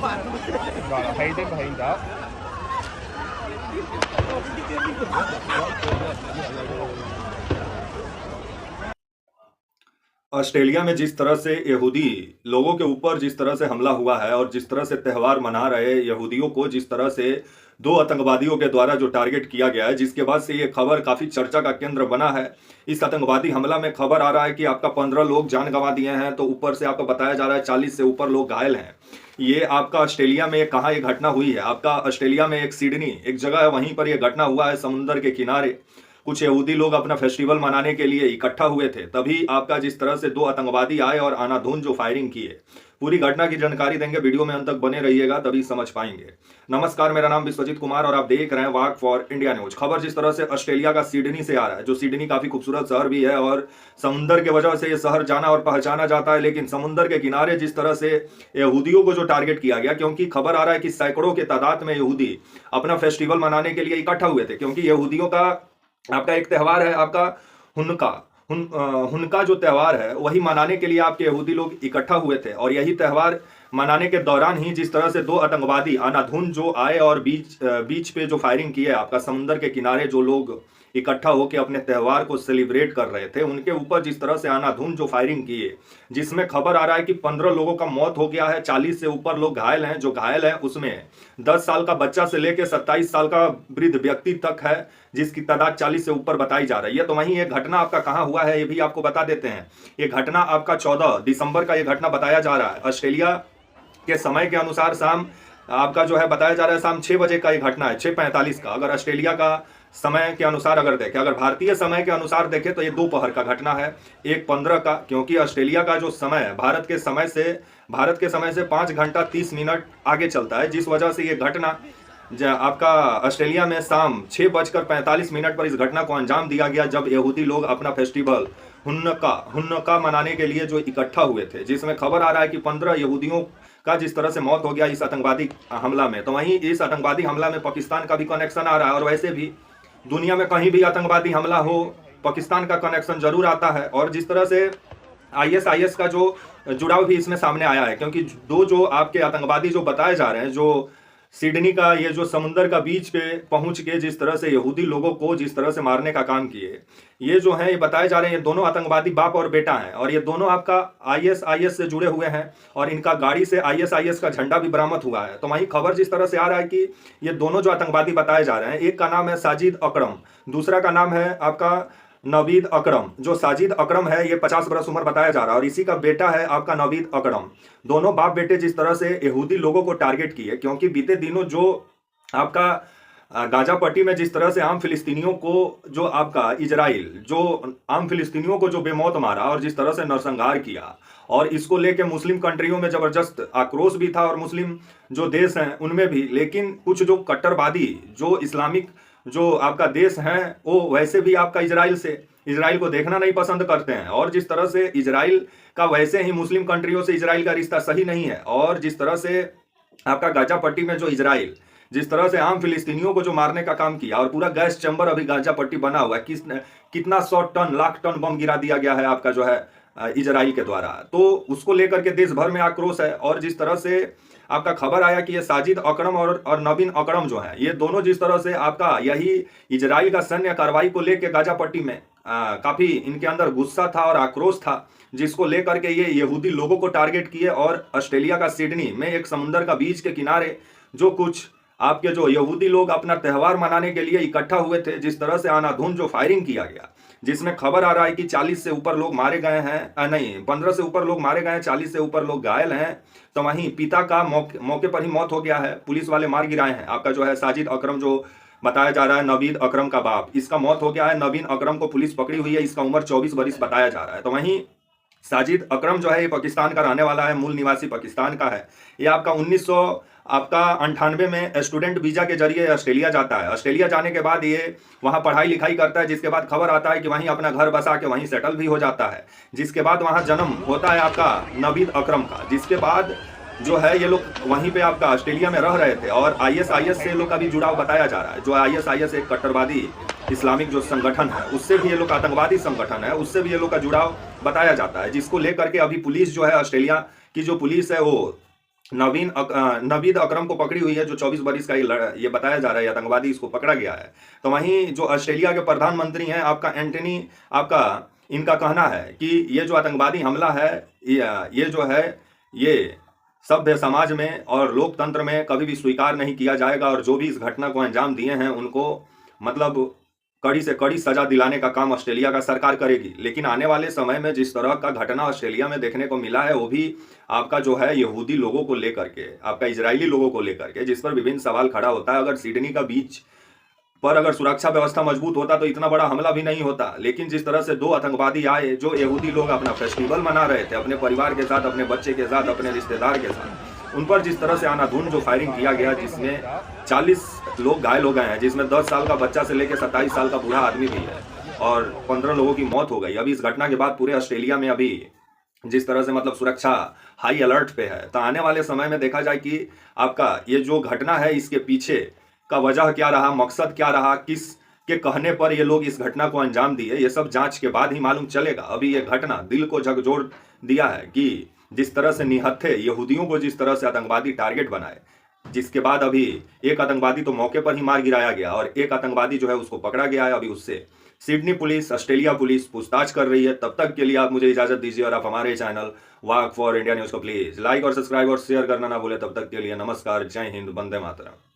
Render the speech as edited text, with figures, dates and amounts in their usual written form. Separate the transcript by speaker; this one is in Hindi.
Speaker 1: Rồi là hay đến hay đó.
Speaker 2: Australia में जिस तरह से यहूदी लोगों के ऊपर जिस तरह से हमला हुआ है और जिस तरह से त्यौहार मना रहे यहूदियों को जिस तरह से दो आतंकवादियों के द्वारा जो टारगेट किया गया है, जिसके बाद से ये खबर काफी चर्चा का केंद्र बना है। इस आतंकवादी हमला में खबर आ रहा है कि आपका 15 लोग जान गंवा दिए हैं, तो ऊपर से आपको बताया जा रहा है 40 से ऊपर लोग घायल हैं। ये आपका ऑस्ट्रेलिया में कहाँ ये घटना हुई है? आपका ऑस्ट्रेलिया में एक सिडनी एक जगह है, वहीं पर यह घटना हुआ है समुद्र के किनारे। कुछ यहूदी लोग अपना फेस्टिवल मनाने के लिए इकट्ठा हुए थे, तभी आपका जिस तरह से दो आतंकवादी आए और आनाधून जो फायरिंग किए। पूरी घटना की जानकारी देंगे, वीडियो में अंत तक बने रहिएगा तभी समझ पाएंगे। नमस्कार, मेरा नाम विश्वजीत कुमार और आप देख रहे हैं वाक फॉर इंडिया न्यूज। खबर जिस तरह से ऑस्ट्रेलिया का सिडनी से आ रहा है, जो सिडनी काफी खूबसूरत शहर भी है और समुद्र के वजह से यह शहर जाना और पहचाना जाता है, लेकिन समुद्र के किनारे जिस तरह से यहूदियों को जो टारगेट किया गया, क्योंकि खबर आ रहा है कि सैकड़ों के तादाद में यहूदी अपना फेस्टिवल मनाने के लिए इकट्ठा हुए थे। क्योंकि यहूदियों का आपका एक त्यौहार है, आपका हुनका हुनका जो त्यौहार है वही मनाने के लिए आपके यहूदी लोग इकट्ठा हुए थे। और यही त्यौहार मनाने के दौरान ही जिस तरह से दो आतंकवादी आनाधुन जो आए और बीच पे जो फायरिंग की है, आपका समुद्र के किनारे जो लोग इकट्ठा होकर अपने त्यौहार को सेलिब्रेट कर रहे थे, उनके ऊपर जिस तरह से आनाधुन जो फायरिंग किए, जिसमें खबर आ रहा है कि 15 लोगों का मौत हो गया है, 40 से ऊपर लोग घायल हैं। जो घायल हैं उसमें 10 साल का बच्चा से लेकर 27 साल का वृद्ध व्यक्ति तक है, जिसकी तादाद 40 से ऊपर बताई जा रही है। तो वहीं ये घटना आपका कहाँ हुआ है ये भी आपको बता देते हैं। ये घटना आपका 14 दिसंबर का ये घटना बताया जा रहा है। ऑस्ट्रेलिया के समय के अनुसार शाम आपका जो है बताया जा रहा है शाम 6 बजे का ये घटना है, 6:45 का। अगर ऑस्ट्रेलिया का समय के अनुसार अगर देखें, अगर भारतीय समय के अनुसार देखें तो ये दोपहर का घटना है, 1:15 का। क्योंकि ऑस्ट्रेलिया का जो समय है भारत के समय से 5 घंटा 30 मिनट आगे चलता है, जिस वजह से ये घटना आपका ऑस्ट्रेलिया में शाम 6:45 पर इस घटना को अंजाम दिया गया, जब यहूदी लोग अपना फेस्टिवल हुन्नका मनाने के लिए जो इकट्ठा हुए थे, जिसमें खबर आ रहा है कि 15 यहूदियों का जिस तरह से मौत हो गया इस आतंकवादी हमला में। तो वहीं इस आतंकवादी हमला में पाकिस्तान का भी कनेक्शन आ रहा है, और वैसे भी दुनिया में कहीं भी आतंकवादी हमला हो पाकिस्तान का कनेक्शन जरूर आता है। और जिस तरह से आईएसआईएस का जो जुड़ाव भी इसमें सामने आया है, क्योंकि दो जो आपके आतंकवादी जो बताए जा रहे हैं, जो सिडनी का ये जो समुद्र का बीच पे पहुंच के जिस तरह से यहूदी लोगों को जिस तरह से मारने का काम किए, ये जो है ये बताए जा रहे हैं, ये दोनों आतंकवादी बाप और बेटा हैं। और ये दोनों आपका आईएसआईएस से जुड़े हुए हैं, और इनका गाड़ी से आईएसआईएस का झंडा भी बरामद हुआ है। तो वहीं खबर जिस तरह से आ रहा है कि ये दोनों जो आतंकवादी बताए जा रहे हैं, एक का नाम है साजिद अकरम, दूसरा का नाम है आपका नवीद अकरम। जो साजिद अकरम है ये 50 बरस उम्र बताया जा रहा है, और इसी का बेटा है आपका नवीद अकरम। दोनों बाप बेटे जिस तरह से यहूदी लोगों को टारगेट किए, क्योंकि बीते दिनों जो आपका गाजा पट्टी में जिस तरह से आम फिलिस्तीनियों को जो आपका इजराइल जो आम फिलिस्तीनियों को जो बेमौत मारा और जिस तरह से नरसंहार किया, और इसको लेके मुस्लिम कंट्रियों में जबरदस्त आक्रोश भी था, और मुस्लिम जो देश हैं उनमें भी। लेकिन कुछ जो कट्टरवादी जो इस्लामिक जो आपका देश हैं, वो वैसे भी आपका इजराइल को देखना नहीं पसंद करते हैं। और जिस तरह से इजराइल का वैसे ही मुस्लिम कंट्रियों से इजराइल का रिश्ता सही नहीं है, और जिस तरह से आपका गाजा पट्टी में जो इजराइल जिस तरह से आम फिलिस्तीनियों को जो मारने का काम किया, और पूरा गैस चैम्बर अभी गाजा पट्टी बना हुआ है, कितना 100 टन लाख टन बम गिरा दिया गया है आपका जो है इजराइल के द्वारा। तो उसको लेकर के देश भर में आक्रोश है। और जिस तरह से आपका खबर आया कि ये साजिद अकरम और नवीन अकरम जो है, ये दोनों जिस तरह से आपका यही इजराइल का सैन्य कार्रवाई को लेकर गाजा पट्टी में काफी इनके अंदर गुस्सा था और आक्रोश था, जिसको लेकर के ये यहूदी लोगों को टारगेट किए। और ऑस्ट्रेलिया का सिडनी में एक समुद्र का बीच के किनारे जो कुछ आपके जो यहूदी लोग अपना त्यौहार मनाने के लिए इकट्ठा हुए थे, जिस तरह से आनाधुन जो फायरिंग किया गया, जिसमें खबर आ रहा है कि 40 से ऊपर लोग मारे गए हैं, नहीं 15 से ऊपर लोग मारे गए हैं, 40 से ऊपर लोग घायल हैं। तो वहीं पिता का मौके पर ही मौत हो गया है, पुलिस वाले मार गिराए हैं। आपका जो है साजिद अकरम जो बताया जा रहा है, नवीद अकरम का बाप, इसका मौत हो गया है। नवीन अकरम को पुलिस पकड़ी हुई है, इसका उम्र 24 बरिस बताया जा रहा है। तो वहीं साजिद अकरम जो है ये पाकिस्तान का रहने वाला है, मूल निवासी पाकिस्तान का है। ये आपका 1998 में स्टूडेंट वीजा के जरिए ऑस्ट्रेलिया जाता है। ऑस्ट्रेलिया जाने के बाद ये वहाँ पढ़ाई लिखाई करता है, जिसके बाद खबर आता है कि वहीं अपना घर बसा के वहीं सेटल भी हो जाता है। जिसके बाद वहाँ जन्म होता है आपका नवीद अकरम का, जिसके बाद जो है ये लोग वहीं पे आपका ऑस्ट्रेलिया में रह रहे थे। और आईएसआईएस से लोग का भी जुड़ाव बताया जा रहा है। जो आईएसआईएस एक कट्टरवादी इस्लामिक जो संगठन है, उससे भी ये लोग आतंकवादी संगठन है, उससे भी ये लोग का जुड़ाव बताया जाता है, जिसको लेकर के अभी पुलिस जो है ऑस्ट्रेलिया की जो पुलिस है वो नवीद अकरम को पकड़ी हुई है, जो 24 बरिस का ये बताया जा रहा है आतंकवादी, इसको पकड़ा गया है। तो वहीं जो ऑस्ट्रेलिया के प्रधानमंत्री हैं आपका एंटनी, आपका इनका कहना है कि ये जो आतंकवादी हमला है, ये जो है ये सभ्य समाज में और लोकतंत्र में कभी भी स्वीकार नहीं किया जाएगा, और जो भी इस घटना को अंजाम दिए हैं उनको मतलब कड़ी से कड़ी सजा दिलाने का काम ऑस्ट्रेलिया का सरकार करेगी। लेकिन आने वाले समय में जिस तरह का घटना ऑस्ट्रेलिया में देखने को मिला है, वो भी आपका जो है यहूदी लोगों को लेकर के, आपका इजरायली लोगों को लेकर के, जिस पर विभिन्न सवाल खड़ा होता है। अगर सिडनी का बीच पर अगर सुरक्षा व्यवस्था मजबूत होता तो इतना बड़ा हमला भी नहीं होता। लेकिन जिस तरह से दो आतंकवादी आए, जो यहूदी लोग अपना फेस्टिवल मना रहे थे अपने परिवार के साथ, अपने बच्चे के साथ, अपने रिश्तेदार के साथ, उन पर जिस तरह से आनाधुन जो फायरिंग किया गया, जिसमें 40 लोग घायल हो गए हैं, जिसमें 10 साल का बच्चा से लेकर 27 साल का बूढ़ा आदमी भी है, और 15 लोगों की मौत हो गई। अभी इस घटना के बाद पूरे ऑस्ट्रेलिया में अभी जिस तरह से मतलब सुरक्षा हाई अलर्ट पे है। तो आने वाले समय में देखा जाए कि आपका ये जो घटना है, इसके पीछे का वजह क्या रहा, मकसद क्या रहा, किस के कहने पर ये लोग इस घटना को अंजाम दिए, ये सब जांच के बाद ही मालूम चलेगा। अभी ये घटना दिल को झकझोर दिया है कि जिस तरह से निहत्थे यहूदियों को जिस तरह से आतंकवादी टारगेट बनाए, जिसके बाद अभी एक आतंकवादी तो मौके पर ही मार गिराया गया, और एक आतंकवादी जो है उसको पकड़ा गया है। अभी उससे सिडनी पुलिस, ऑस्ट्रेलिया पुलिस पूछताछ कर रही है। तब तक के लिए आप मुझे इजाजत दीजिए, और आप हमारे channel walk for India news को प्लीज लाइक और सब्सक्राइब और शेयर करना ना भूले। तब तक के लिए नमस्कार, जय हिंद, वंदे मातरम।